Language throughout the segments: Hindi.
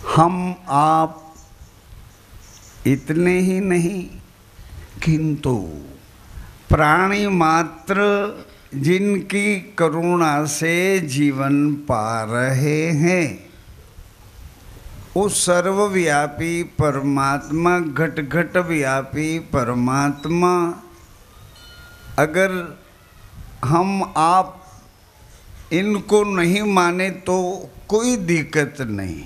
हम आप इतने ही नहीं किंतु प्राणी मात्र जिनकी करुणा से जीवन पा रहे हैं, उस सर्वव्यापी परमात्मा, घट घट व्यापी परमात्मा, अगर हम आप इनको नहीं माने तो कोई दिक्कत नहीं।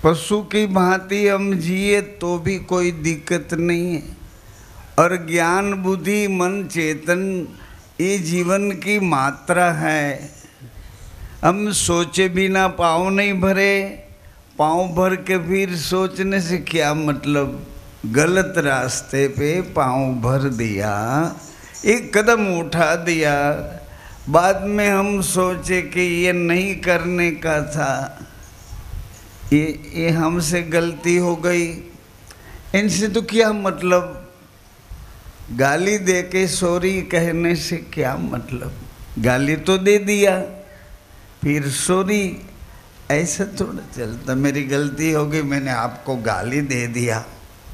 पशु की भांति हम जिए तो भी कोई दिक्कत नहीं है। और ज्ञान बुद्धि मन चेतन ये जीवन की मात्रा है। हम सोचे बिना पाँव नहीं भरे, पाँव भर के फिर सोचने से क्या मतलब। गलत रास्ते पे पाँव भर दिया, एक कदम उठा दिया, बाद में हम सोचे कि ये नहीं करने का था, ये हमसे गलती हो गई। इनसे तो क्या मतलब। गाली दे के सॉरी कहने से क्या मतलब। गाली तो दे दिया फिर सॉरी, ऐसा थोड़ा चलता। मेरी गलती हो गई, मैंने आपको गाली दे दिया,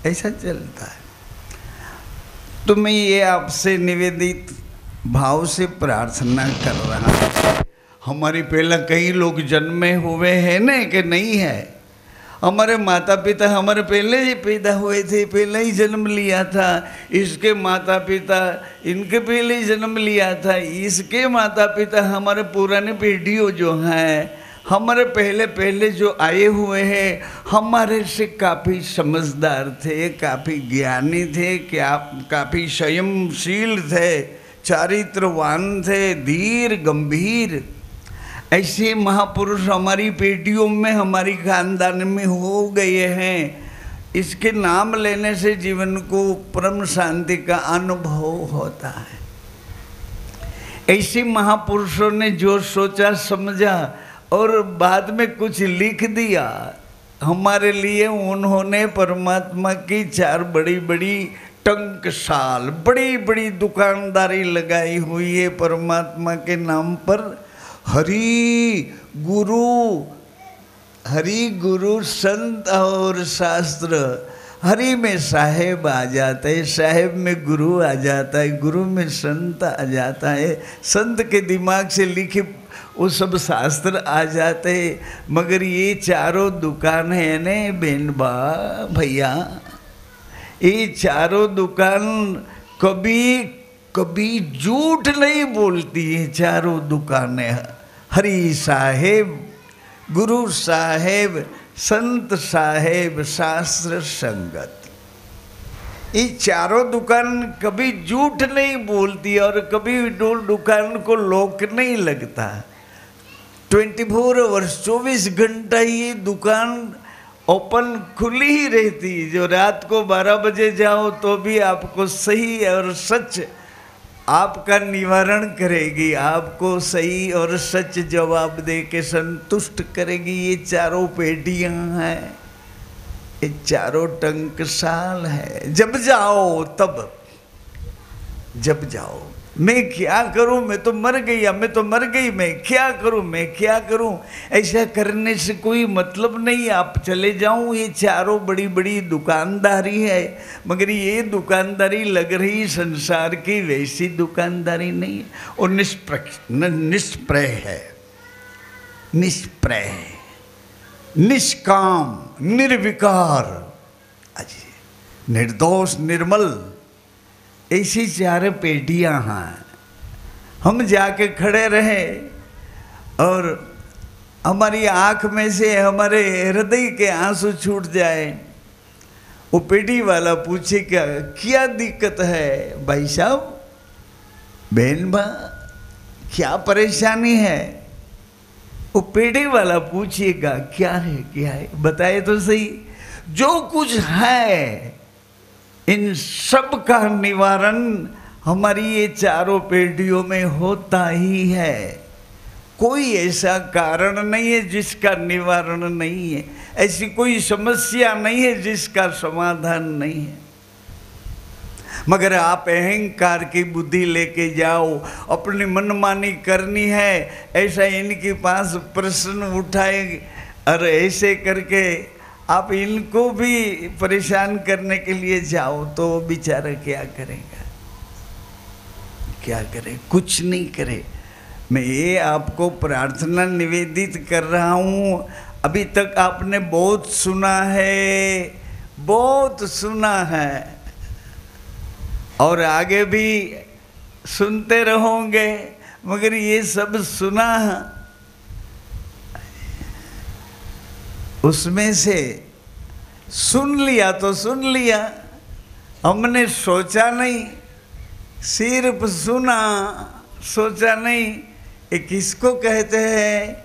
ऐसा चलता है। तो मैं ये आपसे निवेदित भाव से प्रार्थना कर रहा हूँ। हमारे पहला कई लोग जन्मे हुए हैं ना कि नहीं है। हमारे माता पिता हमारे पहले ही पैदा हुए थे, पहले ही जन्म लिया था। इसके माता पिता इनके पहले ही जन्म लिया था। इसके माता पिता हमारे पुराने पीढ़ियों जो हैं, हमारे पहले पहले जो आए हुए हैं, हमारे से काफ़ी समझदार थे, काफ़ी ज्ञानी थे, काफ़ी संयमशील थे, चारित्रवान थे, धीर गंभीर। ऐसे महापुरुष हमारी पीढ़ियों में, हमारी खानदान में हो गए हैं। इसके नाम लेने से जीवन को परम शांति का अनुभव होता है। ऐसे महापुरुषों ने जो सोचा समझा और बाद में कुछ लिख दिया हमारे लिए, उन्होंने परमात्मा की चार बड़ी बड़ी टंकशाल, बड़ी बड़ी दुकानदारी लगाई हुई है परमात्मा के नाम पर। हरि गुरु संत और शास्त्र। हरि में साहेब आ जाता है, साहेब में गुरु आ जाता है, गुरु में संत आ जाता है, संत के दिमाग से लिखे वो सब शास्त्र आ जाते हैं। मगर ये चारों दुकान है ने बेनबा भैया, ये चारों दुकान कभी झूठ नहीं बोलती है। चारों दुकानें हरि साहेब, गुरु साहेब, संत साहेब, शास्त्र संगत, ये चारों दुकान कभी झूठ नहीं बोलती और कभी दुकान को लॉक नहीं लगता। 24 आवर्स 24 घंटा ये दुकान ओपन खुली ही रहती। जो रात को 12 बजे जाओ तो भी आपको सही और सच आपका निवारण करेगी, आपको सही और सच जवाब दे के संतुष्ट करेगी। ये चारों पेटियां हैं, ये चारों टंकशाल है। जब जाओ तब, जब जाओ। मैं क्या करूं, मैं तो मर गई, मैं तो मर गई, मैं क्या करूं, मैं क्या करूं। ऐसा करने से कोई मतलब नहीं। आप चले जाऊं, ये चारों बड़ी बड़ी दुकानदारी है, मगर ये दुकानदारी लग रही संसार की वैसी दुकानदारी नहीं है। और निष्प्रय है, निष्प्रय, निष्काम, निर्विकार, निर्दोष, निर्मल, ऐसी चार पेटियां हैं। हम जाके खड़े रहे और हमारी आँख में से हमारे हृदय के आंसू छूट जाए। वो पेटी वाला पूछे क्या दिक्कत है भाई साहब, बहन बा, क्या परेशानी है। वो पेटी वाला पूछेगा क्या है बताए तो सही। जो कुछ है इन सब का निवारण हमारी ये चारों पेटियों में होता ही है। कोई ऐसा कारण नहीं है जिसका निवारण नहीं है, ऐसी कोई समस्या नहीं है जिसका समाधान नहीं है। मगर आप अहंकार की बुद्धि लेके जाओ, अपनी मनमानी करनी है, ऐसा इनके पास प्रश्न उठाए और ऐसे करके आप इनको भी परेशान करने के लिए जाओ तो बेचारा क्या करेगा, क्या करे? कुछ नहीं करे। मैं ये आपको प्रार्थना निवेदित कर रहा हूँ। अभी तक आपने बहुत सुना है, बहुत सुना है, और आगे भी सुनते रहोगे, मगर ये सब सुना उसमें से सुन लिया तो सुन लिया, हमने सोचा नहीं, सिर्फ सुना, सोचा नहीं। ये किसको कहते हैं?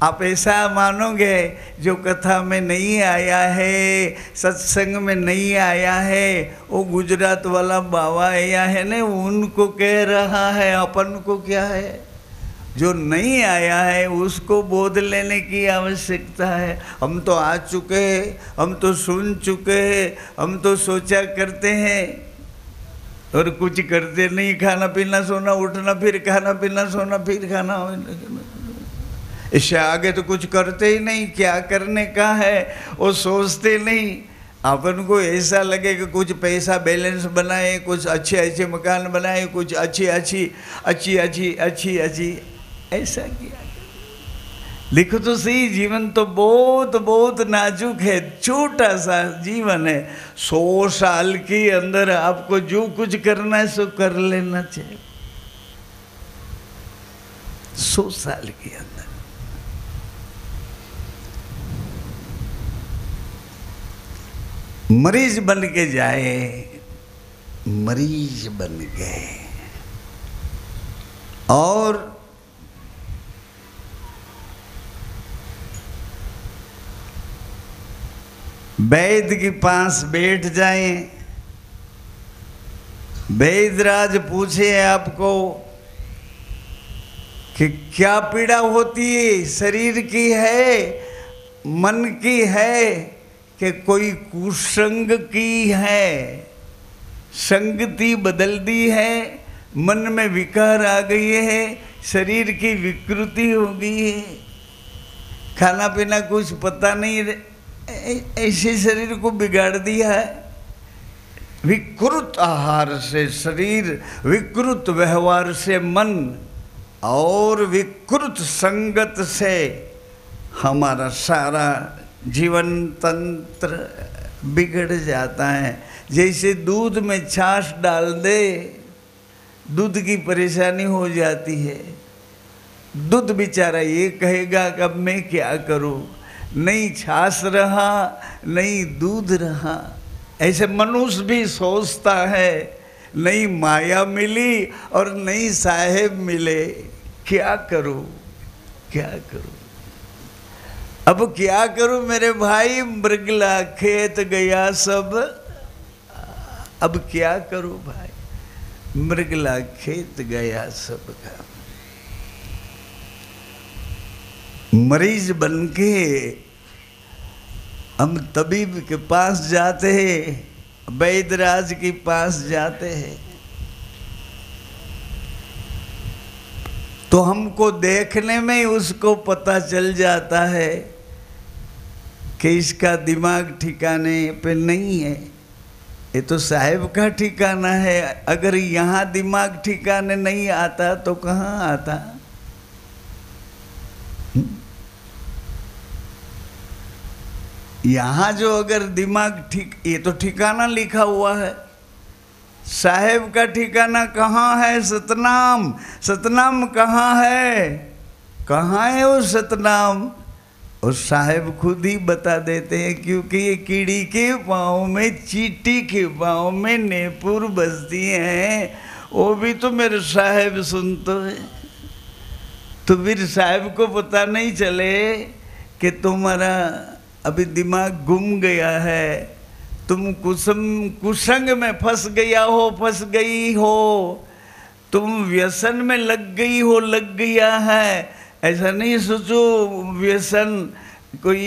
आप ऐसा मानोगे जो कथा में नहीं आया है, सत्संग में नहीं आया है, वो गुजरात वाला बाबा आया है ना, उनको कह रहा है। अपन को क्या है? जो नहीं आया है उसको बोध लेने की आवश्यकता है। हम तो आ चुके हैं, हम तो सुन चुके हैं, हम तो सोचा करते हैं और कुछ करते नहीं। खाना पीना सोना उठना, फिर खाना पीना सोना, फिर खाना, इससे आगे तो कुछ करते ही नहीं। क्या करने का है वो सोचते नहीं। अपन को ऐसा लगे कि कुछ पैसा बैलेंस बनाए, कुछ अच्छे अच्छे मकान बनाए, कुछ अच्छी ऐसा किया। लिखो तो सही, जीवन तो बहुत बहुत नाजुक है, छोटा सा जीवन है। 100 साल के अंदर आपको जो कुछ करना है सो कर लेना चाहिए। 100 साल के अंदर मरीज बन के जाए, मरीज बन गए, और वैद्य के पास बैठ जाएं। वैद्यराज पूछे आपको कि क्या पीड़ा होती है, शरीर की है, मन की है, कि कोई कुसंग की है? संगति बदल दी है, मन में विकार आ गई है, शरीर की विकृति हो गई है, खाना पीना कुछ पता नहीं, ऐसे शरीर को बिगाड़ दिया है। विकृत आहार से शरीर, विकृत व्यवहार से मन, और विकृत संगत से हमारा सारा जीवन तंत्र बिगड़ जाता है। जैसे दूध में छाछ डाल दे, दूध की परेशानी हो जाती है। दूध बेचारा ये कहेगा कि अब मैं क्या करूं, नहीं छाछ रहा, नहीं दूध रहा। ऐसे मनुष्य भी सोचता है, नहीं माया मिली और नहीं साहेब मिले, क्या करूं, क्या करूं, अब क्या करूं मेरे भाई? मृगला खेत गया सब, अब क्या करूं भाई? मृगला खेत गया सबका। मरीज बन के हम तबीब के पास जाते हैं, वैद्यराज के पास जाते हैं, तो हमको देखने में ही उसको पता चल जाता है कि इसका दिमाग ठिकाने पे नहीं है। ये तो साहेब का ठिकाना है। अगर यहाँ दिमाग ठिकाने नहीं आता तो कहाँ आता? यहाँ जो अगर दिमाग ठीक, ये तो ठिकाना लिखा हुआ है। साहेब का ठिकाना कहाँ है? सतनाम। सतनाम कहाँ है? कहाँ है वो सतनाम? और साहेब खुद ही बता देते हैं, क्योंकि ये कीड़ी के पाँव में, चींटी के पाँव में नेपुर बसती हैं। वो भी तो मेरे साहेब सुनते हैं। तो फिर साहेब को पता नहीं चले कि तुम्हारा अभी दिमाग गुम गया है, तुम कुसंग में फंस गया हो, फंस गई हो, तुम व्यसन में लग गई हो, लग गया है। ऐसा नहीं सोचो व्यसन कोई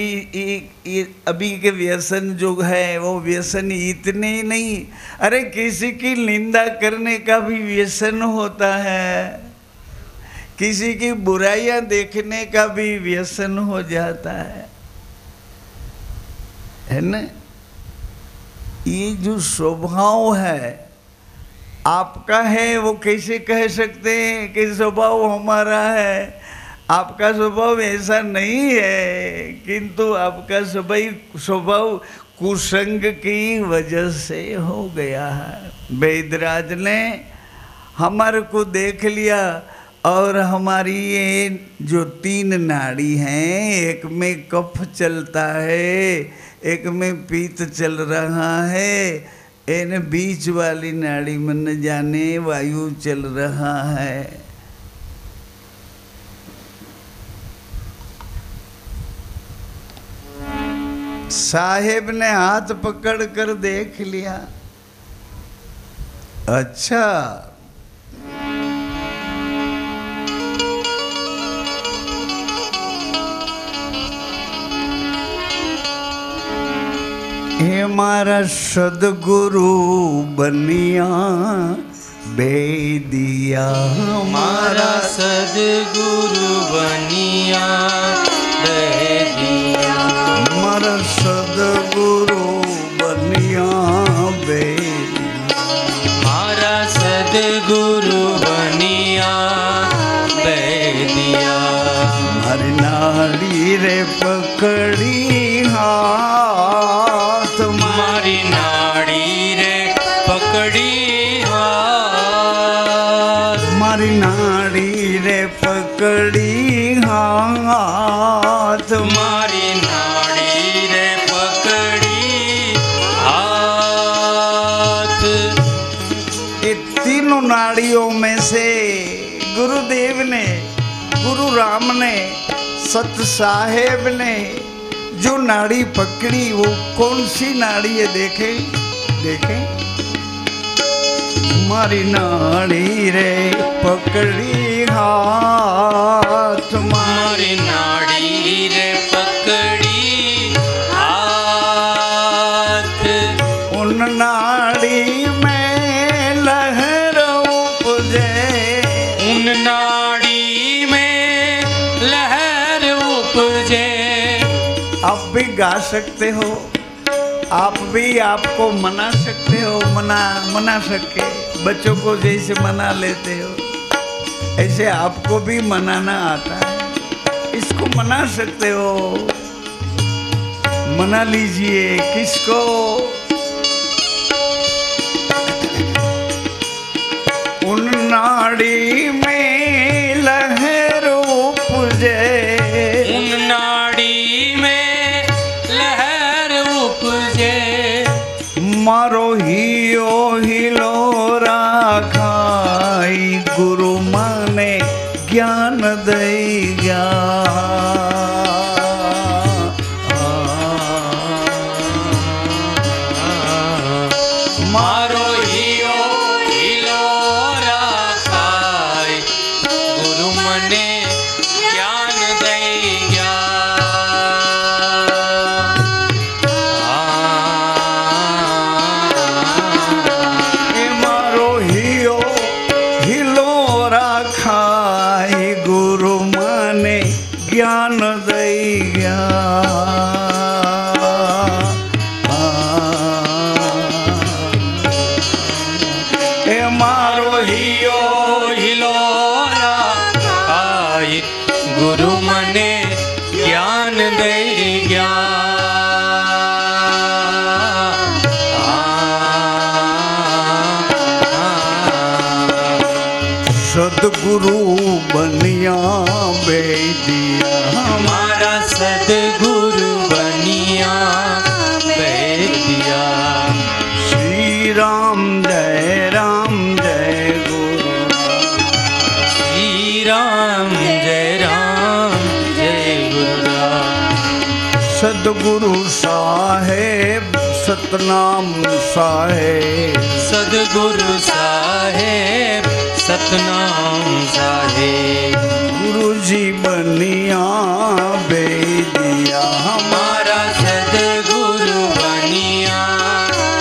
अभी के व्यसन जो है वो व्यसन इतने ही नहीं। अरे किसी की निंदा करने का भी व्यसन होता है, किसी की बुराइयां देखने का भी व्यसन हो जाता है। है ना। ये जो स्वभाव है आपका है, वो कैसे कह सकते हैं कि स्वभाव हमारा है? आपका स्वभाव ऐसा नहीं है, किंतु आपका स्वभाव कुसंग की वजह से हो गया है। वैद्यराज ने हमारे को देख लिया और हमारी ये जो 3 नाड़ी हैं, एक में कफ चलता है, एक में पीत चल रहा है, इन बीच वाली नाड़ी में न जाने वायु चल रहा है। साहेब ने हाथ पकड़ कर देख लिया, अच्छा हे मारा सदगुरु बनिया बेदिया, मारा सदगुरु बनिया बेदिया, मारा सदगुरु बनिया बेदिया, मारा सदगुरु बनिया बेदिया। मारी नाड़ी रे पकड़ी हाथ, मारी नाड़ी रे पकड़ी हाथ, मारी नाड़ी रे पकड़ी हाथ, मारी नाड़ी रे पकड़ी हाथ। ये तीनों नाड़ियों में से गुरुदेव ने, गुरु राम ने, सत साहेब ने जो नाड़ी पकड़ी वो कौन सी नाड़ी है? देखें देखें, मारी नाड़ी रे पकड़ी हाथ, मारी नाड़ी रे पकड़ी हाथ। उन नाड़ी में लहर उपजे, उन नाड़ी में लहर उपजे। आप भी गा सकते हो, आप भी आपको मना सकते हो, मना सके बच्चों को जैसे मना लेते हो ऐसे आपको भी मनाना आता है। इसको मना सकते हो, मना लीजिए। किसको? उन नाड़ी में लहर उपजे, उन नाड़ी में लहर उपजे। मारो हियो हिलोरा खाई, गुरु माने ज्ञान दैया। मारो हियो हिलोरा खाई, गुरु मने ज्ञान दैया। मारो हियो हिलोरा खाई, गुरु माने ज्ञान दैया। मारो हियो हिलोरा खाई, गुरु मने ज्ञान दैया। सदगुरु बनिया बेदिया, हमारा सदगुरु बनिया बेदिया। श्री राम जय गुरु, श्री राम जय गुरु। सदगुरु साहेब सतनाम साहेब, सदगुरु साहेब सतनाम साहेब। गुरु जी बनिया बेदिया, हमारा सदगुरु बनिया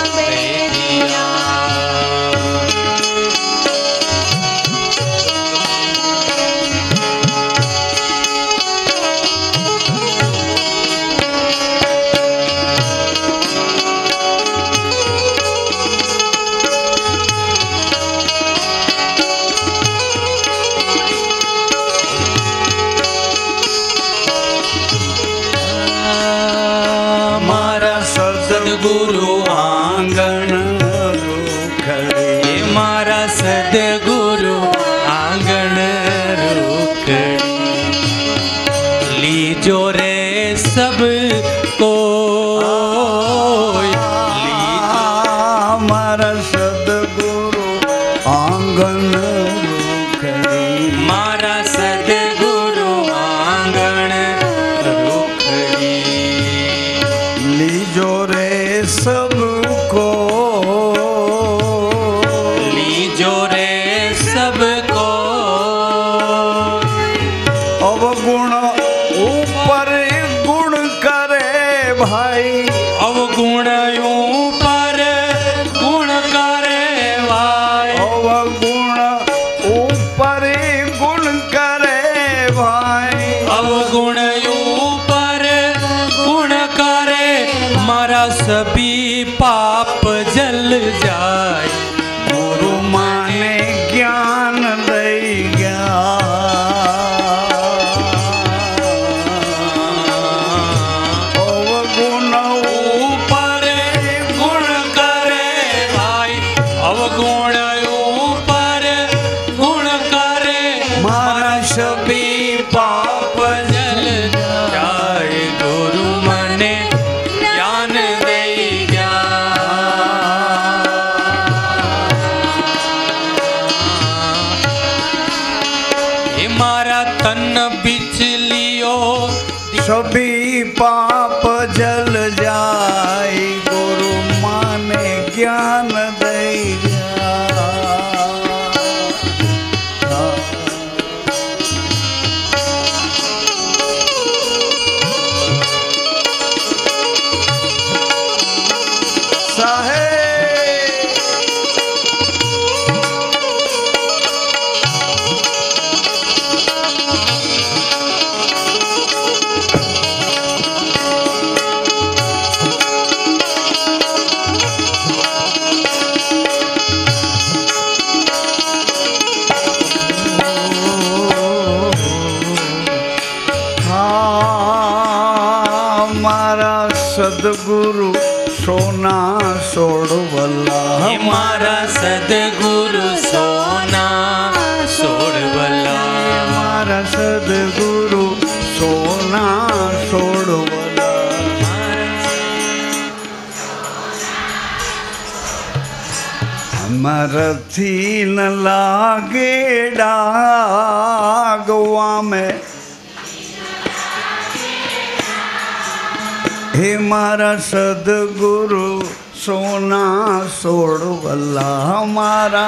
बेदिया। सदगुरु आंगण रूखड़े हे मारा सदगुरु आंगण रूखड़े लीजो रे सब को हमारा सदगुरु आंगन रूखड़े मारा सदगुरु आंगण रूखड़े लीजो रे सबको लीजो रे सबको अवगुण ऊपर गुण करे भाई अवगुण ऊपर गुण करे भाई अवगुण ऊपर गुण करे भाई अवगुण ऊपर गुण करे मारा सभी पाप जल जाए गुरु माने ज्ञान दई गया अवगुण ऊपर गुण करे भाई अवगुण ऊपर गुण करे मारा सभी पाप जल जाए गुरु मने ज्ञान दई गया हे मारा तन बिच लियो सभी पाप जल जाए गुरु माने ज्ञान दई गया साहेब हमारा सदगुरु सोना सोड़वला हे मारा सदगुरु सोना सोड़वला हमारा सदगुरु सोना सोड़वला हमारा थी न लागे डागवा में हे मारा सदगुरु सोना सोड़वला हमारा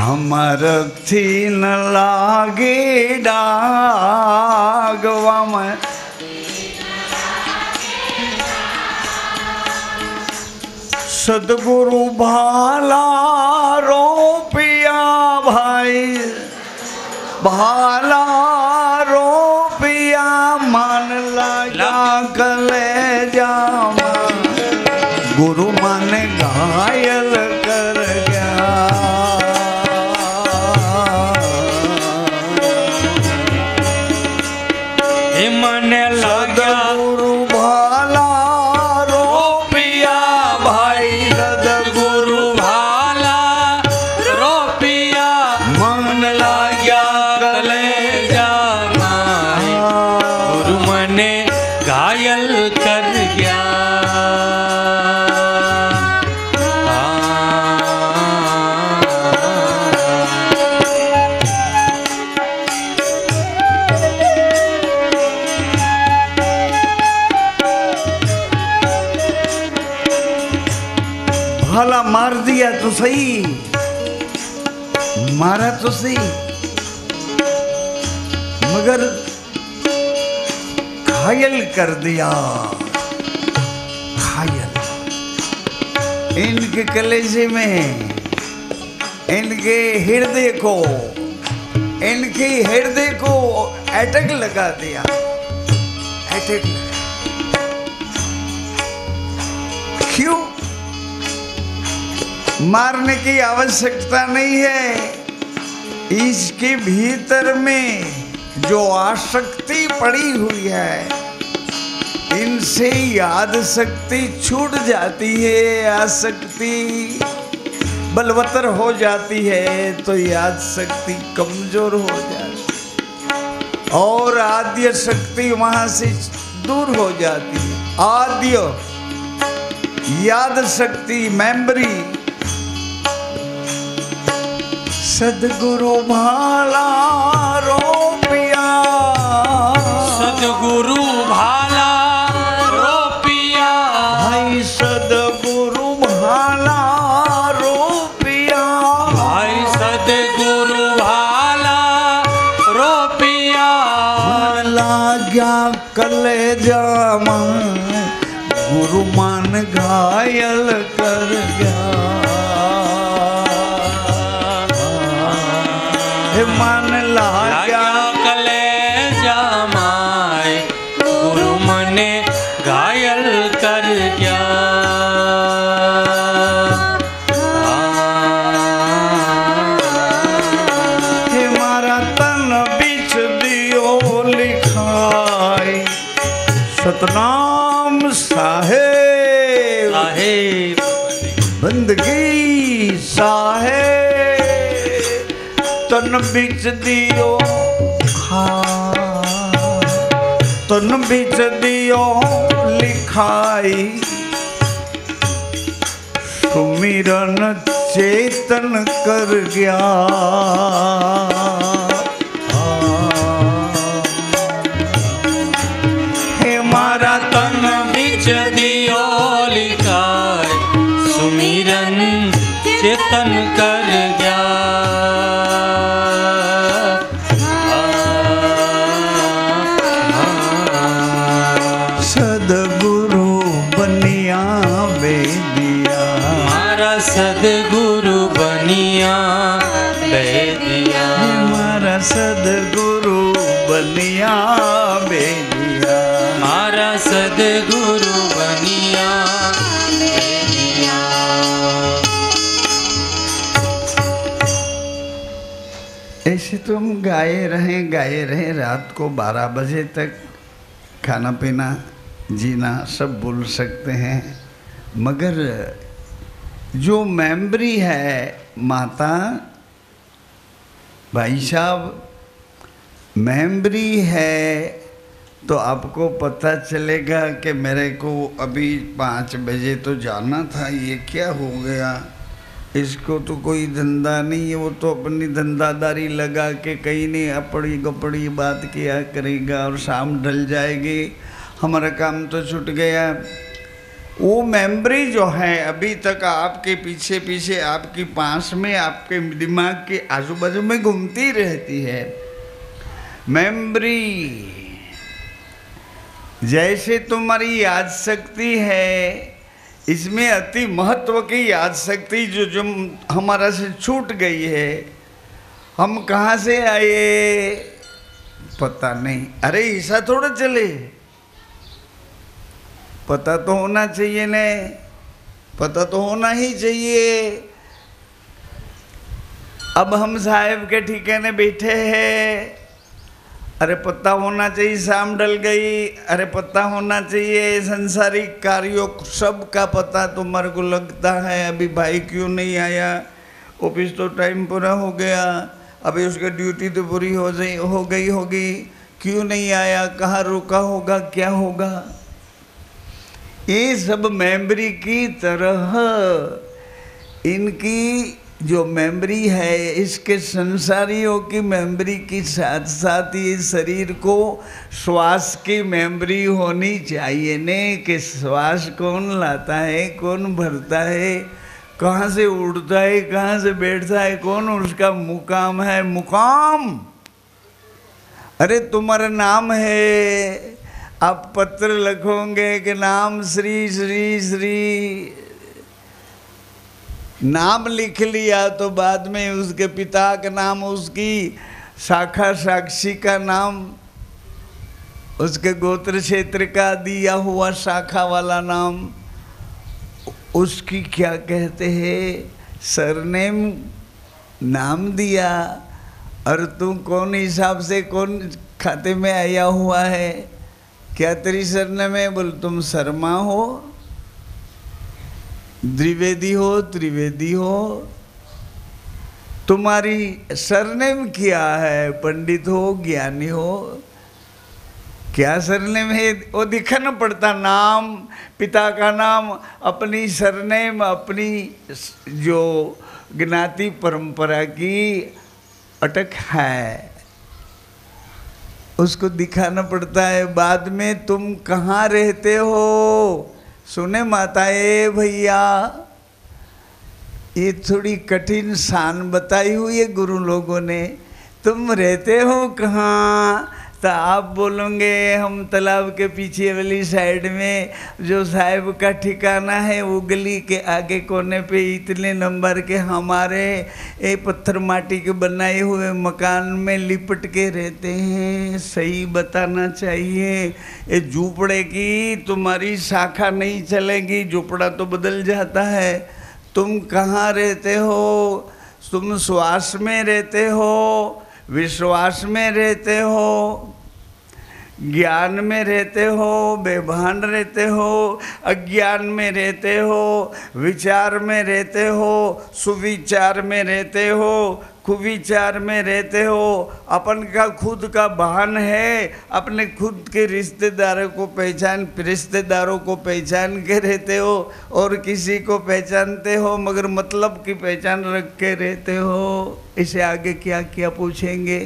हमारा थी न लागे डागवा में सदगुरु भाला रो पिया भाई भाला रो पिया मन लगा कले जामा गुरु मन घायल कर गया हे मन लगा गुरु भाला रो पिया भाई सदगुरु भाला रो पिया मन लाग्या कले जामा गुरु मने घायल कर गया भाला मार दिया तो सही मारा तो सही मगर घायल कर दिया घायल इनके कलेजे में इनके हृदय को इनके हृदय को अटैक लगा दिया अटैक लगा क्यों मारने की आवश्यकता नहीं है इसके भीतर में जो आसक्ति पड़ी हुई है इनसे याद शक्ति छूट जाती है, आसक्ति बलवत्तर हो जाती है तो याद शक्ति कमजोर हो जाती और आद्य शक्ति वहां से दूर हो जाती है। आद्य याद शक्ति मेमोरी सदगुरु भाला रोपिया, सदगुरु भाला रोपिया, भाई सदगुरु भाला रोपिया, भाई सदगुरु भाला रोपिया, लाग्या कलेजा में गुरु मान घायल कर गया, मन लाग्या कलेजा माय गुरु मने घायल कर गया। हे मारा तन बिच दियो लिखाई सतनाम साहेब, साहेब बंदगी साहेब, तन बिच दियो तन बिच दियो लिखाई सुमिरन चेतन कर गया। हे मारा तन बिच दियो लिखाई सुमिरन चेतन कर गया। सदगुरु बनिया बेदिया, मारा सदगुरु बनिया बेदिया, मारा सदगुरु बनिया बेदिया, मारा सदगुरु बनिया बेदिया। ऐसे तो हम गाए रहे रात को 12 बजे तक खाना पीना जीना सब बोल सकते हैं, मगर जो मेमोरी है माता भाई साहब, मेमोरी है तो आपको पता चलेगा कि मेरे को अभी 5 बजे तो जाना था, ये क्या हो गया, इसको तो कोई धंधा नहीं है, वो तो अपनी धंधादारी लगा के कहीं नहीं अपड़ी गपड़ी बात किया करेगा और शाम ढल जाएगी, हमारा काम तो छूट गया। वो मेमोरी जो है अभी तक आपके पीछे पीछे आपकी पास में आपके दिमाग के आजू बाजू में घूमती रहती है। मेमोरी जैसे तुम्हारी याद शक्ति है, इसमें अति महत्व की याद शक्ति जो हमारा से छूट गई है। हम कहाँ से आए पता नहीं, अरे ऐसा थोड़ा चले, पता तो होना चाहिए ने, पता तो होना ही चाहिए। अब हम साहेब के ठिकाने बैठे हैं, अरे पता होना चाहिए शाम ढल गई, अरे पता होना चाहिए संसारिक कार्यों सब का पता तुम्हारे को लगता है। अभी भाई क्यों नहीं आया, ऑफिस तो टाइम पूरा हो गया, अभी उसका ड्यूटी तो पूरी हो गई होगी, क्यों नहीं आया, कहाँ रुका होगा, क्या होगा। ये सब मेमोरी की तरह इनकी जो मेमोरी है, इसके संसारियों की मेमोरी के साथ साथ ये शरीर को श्वास की मेमोरी होनी चाहिए ने, कि श्वास कौन लाता है, कौन भरता है, कहाँ से उड़ता है, कहाँ से बैठता है, कौन उसका मुकाम है। मुकाम अरे तुम्हारा नाम है, आप पत्र लिखोगे कि नाम श्री श्री श्री, नाम लिख लिया तो बाद में उसके पिता का नाम, उसकी शाखा साक्षी का नाम, उसके गोत्र क्षेत्र का दिया हुआ शाखा वाला नाम, उसकी क्या कहते हैं सरनेम नाम दिया, और तू कौन हिसाब से कौन खाते में आया हुआ है, क्या तेरी सरनेम है? बोल तुम शर्मा हो, द्विवेदी हो, त्रिवेदी हो। तुम्हारी सरनेम क्या है? पंडित हो, ज्ञानी हो, क्या सरनेम है? वो दिखाना पड़ता, नाम, पिता का नाम, अपनी सरनेम, अपनी जो ज्ञाति परंपरा की अटक है, उसको दिखाना पड़ता है। बाद में तुम कहाँ रहते हो? सुने माताएं भैया, ये थोड़ी कठिन शान बताई हुई है गुरु लोगों ने। तुम रहते हो कहाँ? तो आप बोलोगे हम तालाब के पीछे वाली साइड में जो साहिब का ठिकाना है, वो गली के आगे कोने पे इतने नंबर के हमारे पत्थर माटी के बनाए हुए मकान में लिपट के रहते हैं। सही बताना चाहिए, ये झूपड़े की तुम्हारी शाखा नहीं चलेगी, झूपड़ा तो बदल जाता है। तुम कहाँ रहते हो? तुम श्वास में रहते हो, विश्वास में रहते हो, ज्ञान में रहते हो, बेभान रहते हो, अज्ञान में रहते हो, विचार में रहते हो, सुविचार में रहते हो, कुविचार में रहते हो। अपन का खुद का भान है, अपने खुद के रिश्तेदारों को पहचान के रहते हो, और किसी को पहचानते हो मगर मतलब की पहचान रख के रहते हो। इसे आगे क्या क्या पूछेंगे?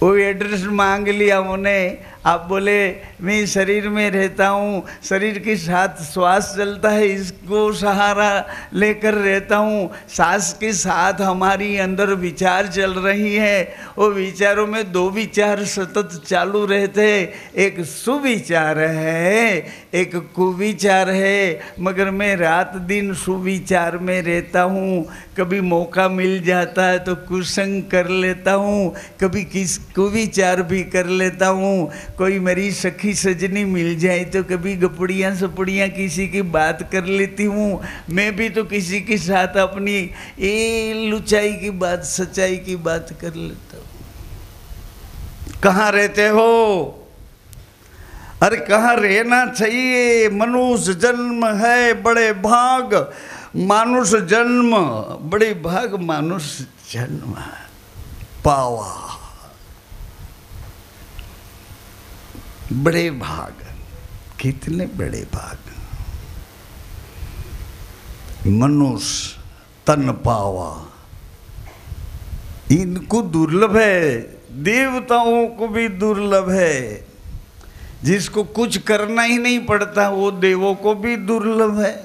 वो एड्रेस मांग लिया उन्हें, आप बोले मैं शरीर में रहता हूँ, शरीर के साथ श्वास चलता है, इसको सहारा लेकर रहता हूँ। सांस के साथ हमारी अंदर विचार चल रही है, वो विचारों में दो विचार सतत चालू रहते, एक सुविचार है, एक कुविचार है। मगर मैं रात दिन सुविचार में रहता हूँ। कभी मौका मिल जाता है तो कुसंग कर लेता हूँ, कभी किस कुविचार भी कर लेता हूँ। कोई मेरी सखी सजनी मिल जाए तो कभी गपड़ियाँ सपड़ियाँ किसी की बात कर लेती हूँ। मैं भी तो किसी के साथ अपनी लुचाई की बात, सच्चाई की बात कर लेता हूँ। कहाँ रहते हो? अरे कहाँ रहना चाहिए? मनुष्य जन्म है बड़े भाग, मानुष जन्म बड़े भाग, मानुष जन्म पावा बड़े भाग। कितने बड़े भाग! मनुष्य तन पावा, इनको दुर्लभ है, देवताओं को भी दुर्लभ है। जिसको कुछ करना ही नहीं पड़ता वो देवों को भी दुर्लभ है।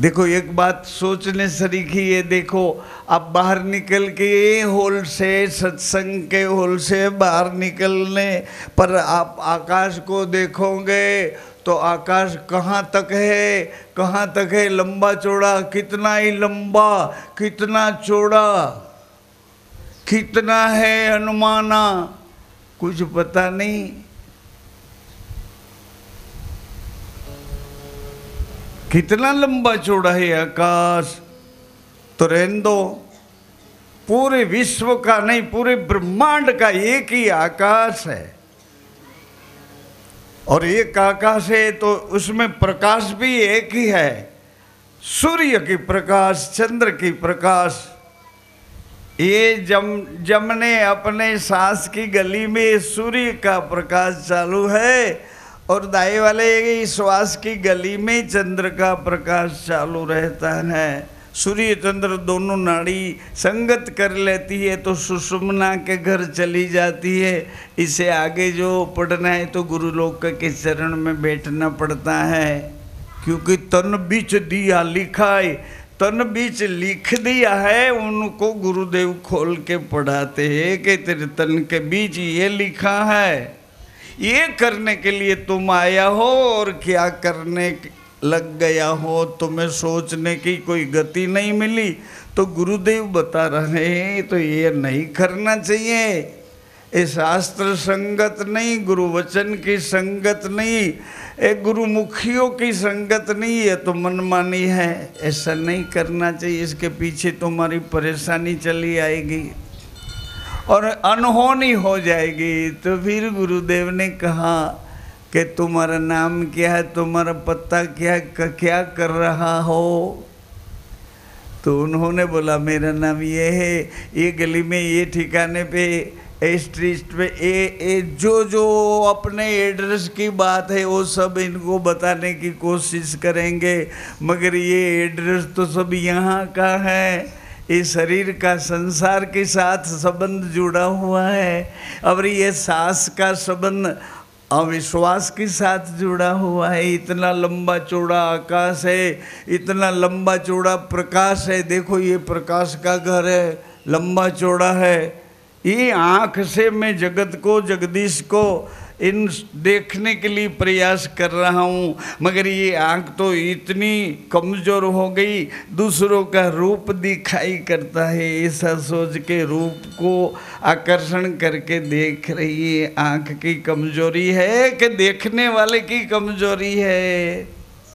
देखो एक बात सोचने सरीखी है। देखो आप बाहर निकल के हॉल से, सत्संग के हॉल से बाहर निकलने पर आप आकाश को देखोगे तो आकाश कहाँ तक है, कहाँ तक है? लंबा चौड़ा, कितना ही लंबा, कितना चौड़ा, कितना है अनुमाना, कुछ पता नहीं। कितना लंबा चौड़ा है आकाश तो रहने दो। पूरे विश्व का नहीं, पूरे ब्रह्मांड का एक ही आकाश है, और एक आकाश है तो उसमें प्रकाश भी एक ही है। सूर्य की प्रकाश, चंद्र की प्रकाश। ये जमने अपने सांस की गली में सूर्य का प्रकाश चालू है, और दाएं वाले श्वास की गली में चंद्र का प्रकाश चालू रहता है। सूर्य चंद्र दोनों नाड़ी संगत कर लेती है तो सुषुम्ना के घर चली जाती है। इसे आगे जो पढ़ना है तो गुरु लोक के चरण में बैठना पड़ता है, क्योंकि तन बीच दिया लिखा है, तन बीच लिख दिया है। उनको गुरुदेव खोल के पढ़ाते हैं कि तेरे तन के बीच ये लिखा है, ये करने के लिए तुम आया हो, और क्या करने लग गया हो। तुम्हें सोचने की कोई गति नहीं मिली तो गुरुदेव बता रहे हैं तो ये नहीं करना चाहिए। ये शास्त्र संगत नहीं, गुरु वचन की संगत नहीं, एक गुरुमुखियों की संगत नहीं, है तो मनमानी है। ऐसा नहीं करना चाहिए, इसके पीछे तुम्हारी परेशानी चली आएगी। और अनहोनी हो जाएगी। तो फिर गुरुदेव ने कहा कि तुम्हारा नाम क्या है, तुम्हारा पता क्या है, क्या कर रहा हो? तो उन्होंने बोला मेरा नाम ये है, ये गली में, ये ठिकाने पे, इस स्ट्रीट पे, ये जो अपने एड्रेस की बात है वो सब इनको बताने की कोशिश करेंगे, मगर ये एड्रेस तो सब यहाँ का है। इस शरीर का संसार के साथ संबंध जुड़ा हुआ है, और ये सांस का संबंध अविश्वास के साथ जुड़ा हुआ है। इतना लंबा चौड़ा आकाश है, इतना लंबा चौड़ा प्रकाश है। देखो ये प्रकाश का घर है, लंबा चौड़ा है। ये आँख से मैं जगत को, जगदीश को इन देखने के लिए प्रयास कर रहा हूँ, मगर ये आँख तो इतनी कमज़ोर हो गई, दूसरों का रूप दिखाई करता है। ऐसा सोच के रूप को आकर्षण करके देख रही है। आँख की कमजोरी है कि देखने वाले की कमजोरी है?